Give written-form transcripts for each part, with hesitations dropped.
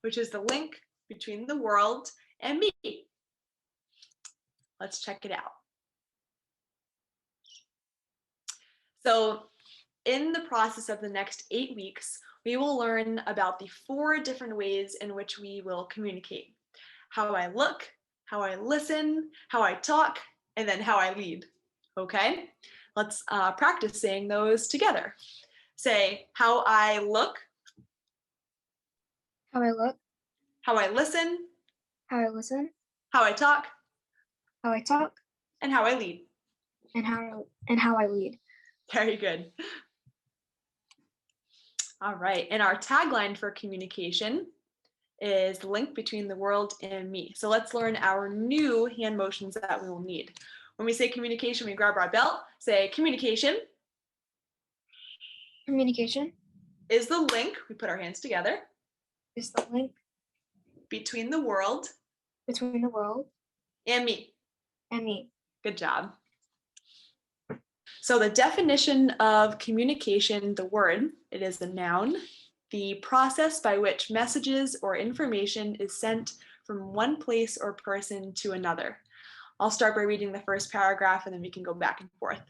which is the link between the world and me. Let's check it out. So in the process of the next 8 weeks, we will learn about the 4 different ways in which we will communicate. How I look, how I listen, how I talk, and then how I lead. Okay? Let's practice saying those together. Say, how I look. How I look. How I listen. How I listen. How I talk. How I talk. And how I lead. And how I lead. Very good. All right, and our tagline for communication is the link between the world and me. So let's learn our new hand motions that we will need. When we say communication, we grab our belt, say communication. Communication Is the link, we put our hands together. is the link Between the world. Between the world. And me. And me. Good job. So the definition of communication, the word, it is a noun, the process by which messages or information is sent from one place or person to another. I'll start by reading the first paragraph and then we can go back and forth.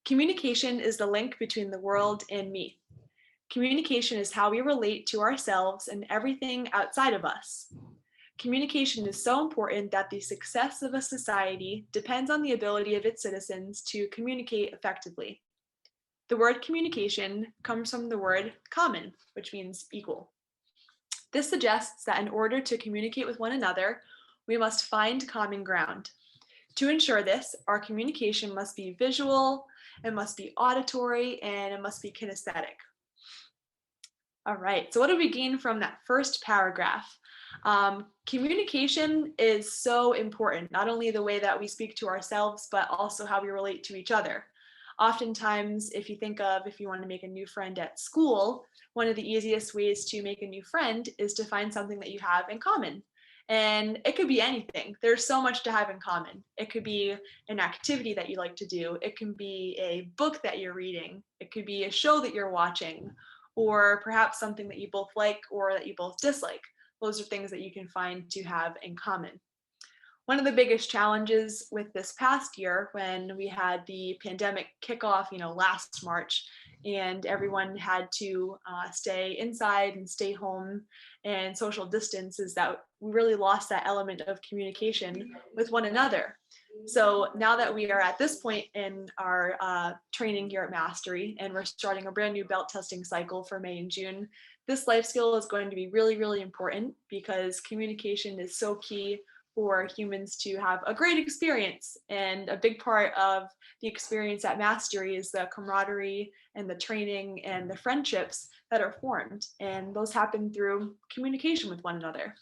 Communication is the link between the world and me. Communication is how we relate to ourselves and everything outside of us. Communication is so important that the success of a society depends on the ability of its citizens to communicate effectively. The word communication comes from the word common, which means equal. This suggests that in order to communicate with one another, we must find common ground. To ensure this, our communication must be visual, it must be auditory, and it must be kinesthetic. All right, so what did we gain from that first paragraph? Communication is so important, not only the way that we speak to ourselves, but also how we relate to each other. Oftentimes, if you want to make a new friend at school, one of the easiest ways to make a new friend is to find something that you have in common. And it could be anything. There's so much to have in common. It could be an activity that you like to do. It can be a book that you're reading. It could be a show that you're watching, or perhaps something that you both like or that you both dislike. Those are things that you can find to have in common. One of the biggest challenges with this past year, when we had the pandemic kickoff, last March, and everyone had to stay inside and stay home and social distance, is that we really lost that element of communication with one another. So now that we are at this point in our training here at Mastery, and we're starting a brand new belt testing cycle for May and June, this life skill is going to be really, really important because communication is so key for humans to have a great experience. And a big part of the experience at Mastery is the camaraderie and the training and the friendships that are formed. And those happen through communication with one another.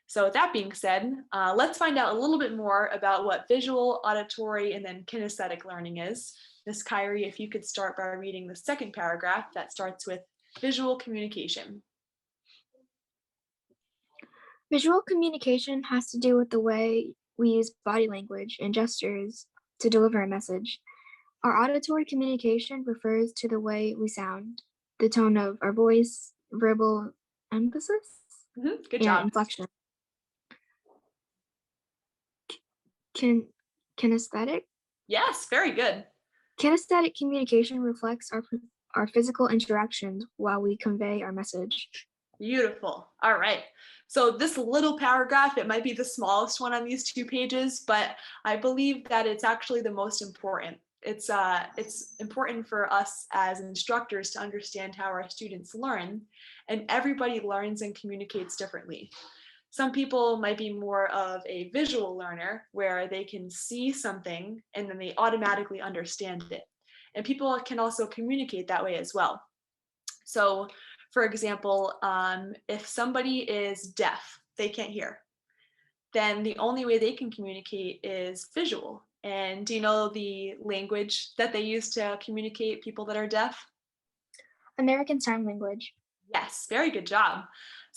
So with that being said, let's find out a little bit more about what visual, auditory, and then kinesthetic learning is. Ms. Kyrie, if you could start by reading the second paragraph that starts with visual communication. Visual communication has to do with the way we use body language and gestures to deliver a message. Our auditory communication refers to the way we sound, the tone of our voice, verbal emphasis, Good job. inflection. Kinesthetic? Yes, very good. Kinesthetic communication reflects our physical interactions while we convey our message. Beautiful. All right. So this little paragraph, it might be the smallest one on these 2 pages, but I believe that it's actually the most important. It's important for us as instructors to understand how our students learn, and everybody learns and communicates differently. Some people might be more of a visual learner where they can see something and then they automatically understand it. And people can also communicate that way as well. So for example, if somebody is deaf, they can't hear, then the only way they can communicate is visual. And do you know the language that they use to communicate, people that are deaf? American Sign Language. Yes, very good job.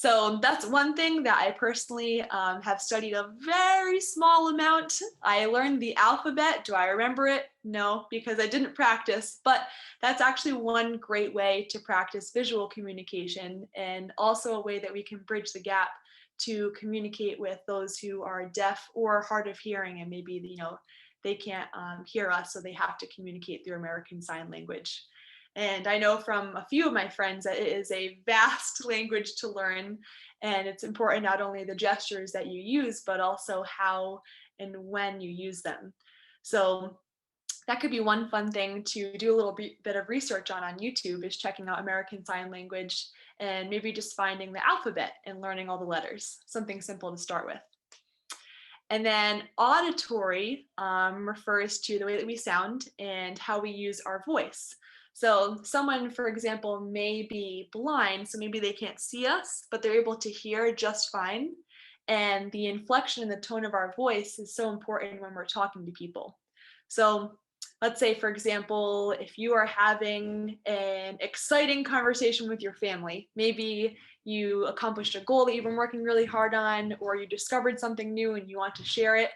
So that's one thing that I personally have studied a very small amount. I learned the alphabet. Do I remember it? No, because I didn't practice, but that's actually one great way to practice visual communication, and also a way that we can bridge the gap to communicate with those who are deaf or hard of hearing, and maybe, they can't hear us, so they have to communicate through American Sign Language. And I know from a few of my friends that it is a vast language to learn, and it's important not only the gestures that you use, but also how and when you use them. So that could be one fun thing to do a little bit of research on YouTube, is checking out American Sign Language and maybe just finding the alphabet and learning all the letters, something simple to start with. And then auditory refers to the way that we sound and how we use our voice. So someone, for example, may be blind, so maybe they can't see us, but they're able to hear just fine. And the inflection and the tone of our voice is so important when we're talking to people. So let's say, for example, if you are having an exciting conversation with your family, maybe you accomplished a goal that you've been working really hard on, or you discovered something new and you want to share it.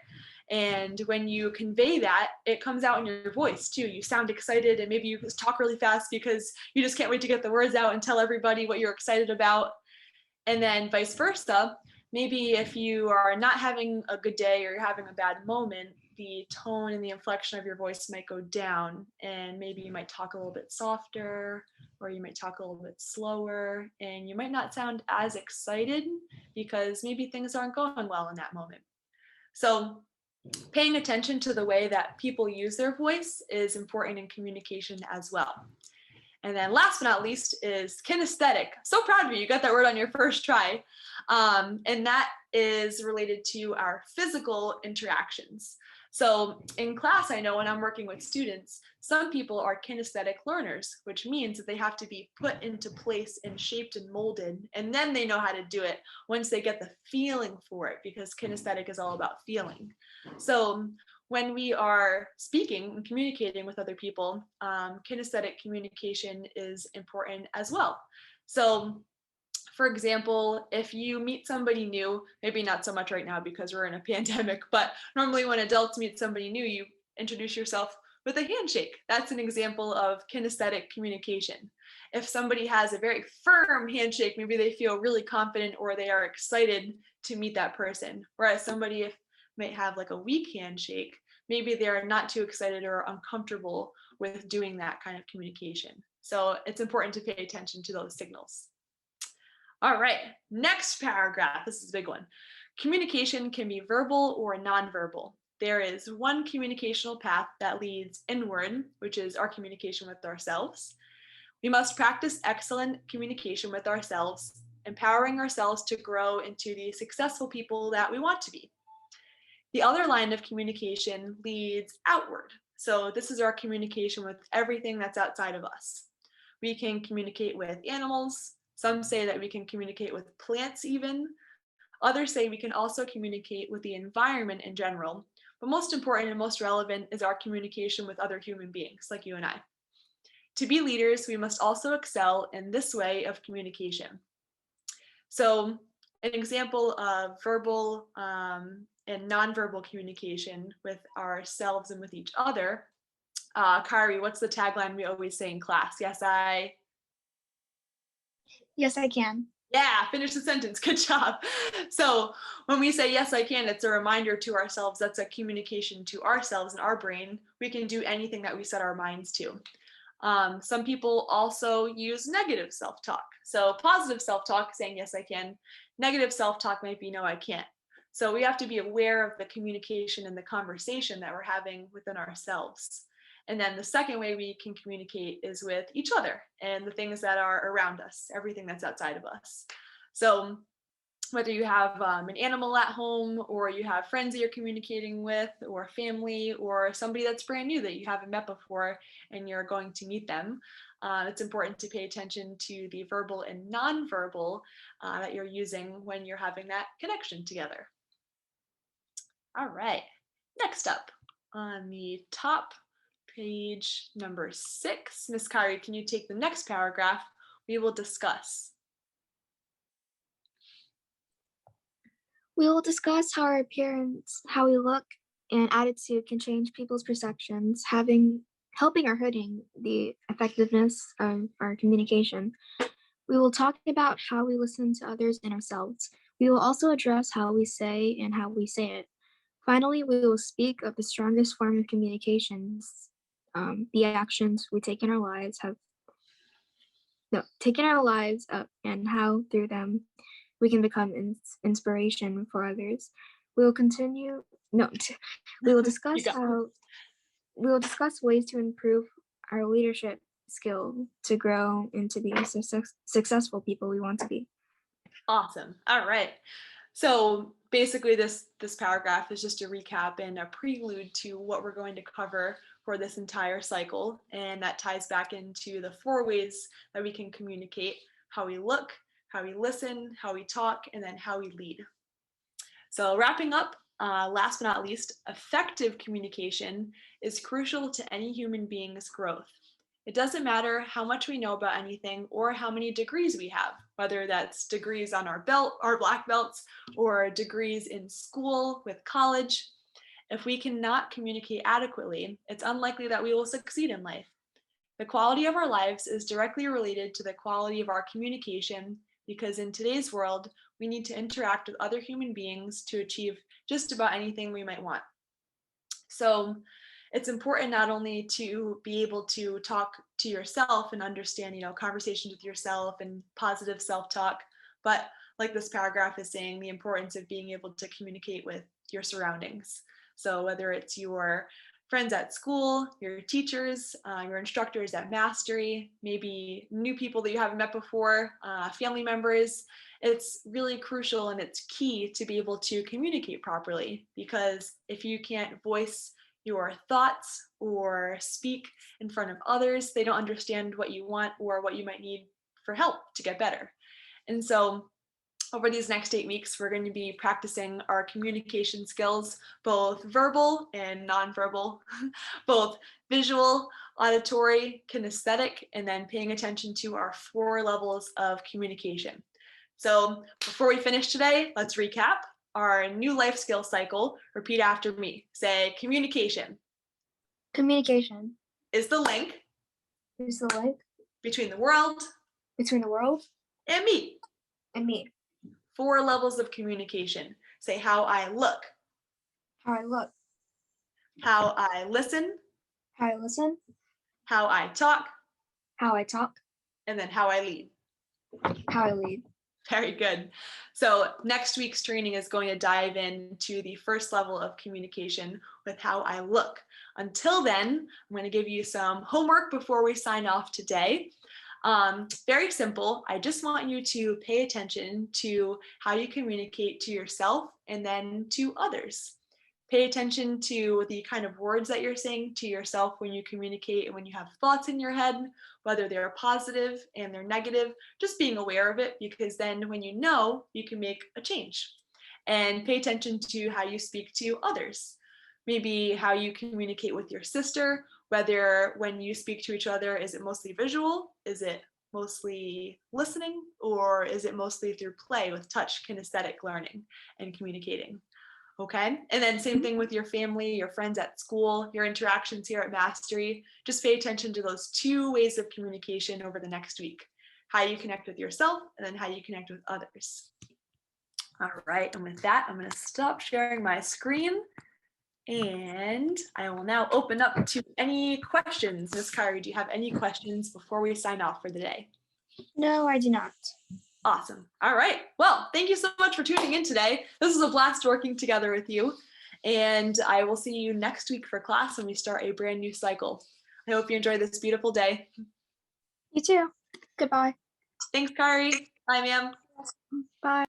And when you convey that, it comes out in your voice too. You sound excited, and maybe you just talk really fast because you just can't wait to get the words out and tell everybody what you're excited about. And then vice versa, maybe if you are not having a good day or you're having a bad moment, the tone and the inflection of your voice might go down, and maybe you might talk a little bit softer, or you might talk a little bit slower, and you might not sound as excited because maybe things aren't going well in that moment. So paying attention to the way that people use their voice is important in communication as well. And then last but not least is kinesthetic. So proud of you, you got that word on your first try. And that is related to our physical interactions. So in class, I know when I'm working with students, some people are kinesthetic learners, which means that they have to be put into place and shaped and molded, and then they know how to do it once they get the feeling for it, because kinesthetic is all about feeling. So when we are speaking and communicating with other people, kinesthetic communication is important as well. So for example, if you meet somebody new, maybe not so much right now because we're in a pandemic, but normally when adults meet somebody new, you introduce yourself with a handshake. That's an example of kinesthetic communication. If somebody has a very firm handshake, maybe they feel really confident or they are excited to meet that person. Whereas somebody might have like a weak handshake, maybe they're not too excited or uncomfortable with doing that kind of communication. So it's important to pay attention to those signals. All right, next paragraph. This is a big one. Communication can be verbal or nonverbal. There is one communicational path that leads inward, which is our communication with ourselves. We must practice excellent communication with ourselves, empowering ourselves to grow into the successful people that we want to be. The other line of communication leads outward. So this is our communication with everything that's outside of us. We can communicate with animals. Some say that we can communicate with plants even. Others say we can also communicate with the environment in general. But most important and most relevant is our communication with other human beings like you and I. To be leaders, we must also excel in this way of communication. So an example of verbal and nonverbal communication with ourselves and with each other. Kari, what's the tagline we always say in class? Yes, I. Yes, I can. Yeah, finish the sentence. Good job. So when we say, yes, I can, it's a reminder to ourselves. That's a communication to ourselves and our brain. We can do anything that we set our minds to. Some people also use negative self-talk. So positive self-talk, saying, yes, I can. Negative self-talk might be, no, I can't. So we have to be aware of the communication and the conversation that we're having within ourselves. And then the second way we can communicate is with each other and the things that are around us, everything that's outside of us. So whether you have an animal at home, or you have friends that you're communicating with, or family, or somebody that's brand new that you haven't met before and you're going to meet them, it's important to pay attention to the verbal and nonverbal that you're using when you're having that connection together. All right, next up on the top, page number 6. Miss Kari, can you take the next paragraph? We will discuss. We will discuss how our appearance, how we look, and attitude can change people's perceptions, helping or hurting the effectiveness of our communication. We will talk about how we listen to others and ourselves. We will also address how we say and how we say it. Finally, we will speak of the strongest form of communications, the actions we take in our lives taken our lives up, and how through them we can become inspiration for others. We will continue. No, we will You discuss go. ways to improve our leadership skill to grow into the successful people we want to be. Awesome. All right. So basically this paragraph is just a recap and a prelude to what we're going to cover for this entire cycle. And that ties back into the 4 ways that we can communicate: how we look, how we listen, how we talk, and then how we lead. So wrapping up, last but not least, effective communication is crucial to any human being's growth. It doesn't matter how much we know about anything or how many degrees we have, whether that's degrees on our belt, our black belts, or degrees in school with college. If we cannot communicate adequately, it's unlikely that we will succeed in life. The quality of our lives is directly related to the quality of our communication, because in today's world, we need to interact with other human beings to achieve just about anything we might want. So it's important not only to be able to talk to yourself and understand, conversations with yourself and positive self-talk, but like this paragraph is saying, the importance of being able to communicate with your surroundings. So whether it's your friends at school, your teachers, your instructors at Mastery, maybe new people that you haven't met before, family members, it's really crucial and it's key to be able to communicate properly, because if you can't voice your thoughts or speak in front of others, they don't understand what you want or what you might need for help to get better. And so over these next 8 weeks, we're going to be practicing our communication skills, both verbal and nonverbal, both visual, auditory, kinesthetic, and then paying attention to our 4 levels of communication. So before we finish today, let's recap our new life skill cycle. Repeat after me. Say, communication Communication is the link is the link between the world between the world and me. and me. 4 levels of communication. Say, how I look, How I look, how I listen, how I listen, how I talk, how I talk, and then how I lead. how I lead. Very good. So next week's training is going to dive into the first level of communication with how I look. Until then, I'm going to give you some homework before we sign off today. Very simple. I just want you to pay attention to how you communicate to yourself and then to others. Pay attention to the kind of words that you're saying to yourself when you communicate and when you have thoughts in your head, whether they're positive and they're negative, just being aware of it, because then when you know, you can make a change. And pay attention to how you speak to others. Maybe how you communicate with your sister, whether when you speak to each other, is it mostly visual? Is it mostly listening? Or is it mostly through play with touch, kinesthetic learning and communicating? Okay. And then same thing with your family, your friends at school, your interactions here at Mastery. Just pay attention to those 2 ways of communication over the next week: how you connect with yourself and then how you connect with others. All right. And with that, I'm going to stop sharing my screen and I will now open up to any questions. Ms. Kyrie, do you have any questions before we sign off for the day? No, I do not. Awesome. All right. Well, thank you so much for tuning in today. This was a blast working together with you. And I will see you next week for class when we start a brand new cycle. I hope you enjoy this beautiful day. You too. Goodbye. Thanks, Kari. Bye, ma'am. Bye.